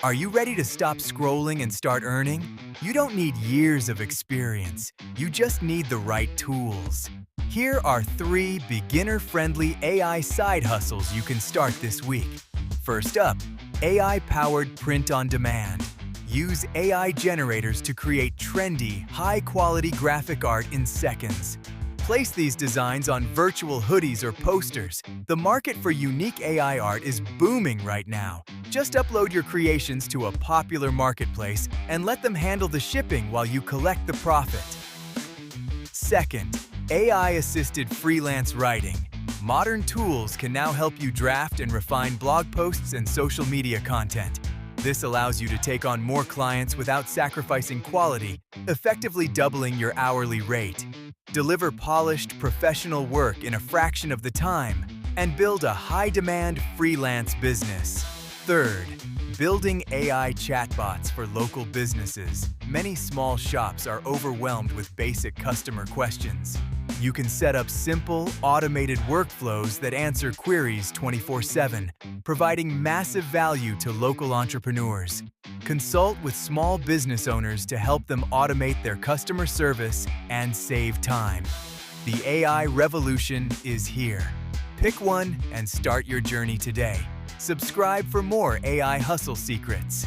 Are you ready to stop scrolling and start earning? You don't need years of experience. You just need the right tools. Here are 3 beginner-friendly AI side hustles you can start this week. First up, AI-powered print on demand. Use AI generators to create trendy, high-quality graphic art in seconds. Place these designs on virtual hoodies or posters. The market for unique AI art is booming right now. Just upload your creations to a popular marketplace and let them handle the shipping while you collect the profit. Second, AI-assisted freelance writing. Modern tools can now help you draft and refine blog posts and social media content. This allows you to take on more clients without sacrificing quality, effectively doubling your hourly rate. Deliver polished, professional work in a fraction of the time, and build a high-demand freelance business. Third, building AI chatbots for local businesses. Many small shops are overwhelmed with basic customer questions. You can set up simple, automated workflows that answer queries 24/7, providing massive value to local entrepreneurs. Consult with small business owners to help them automate their customer service and save time. The AI revolution is here. Pick one and start your journey today. Subscribe for more AI hustle secrets.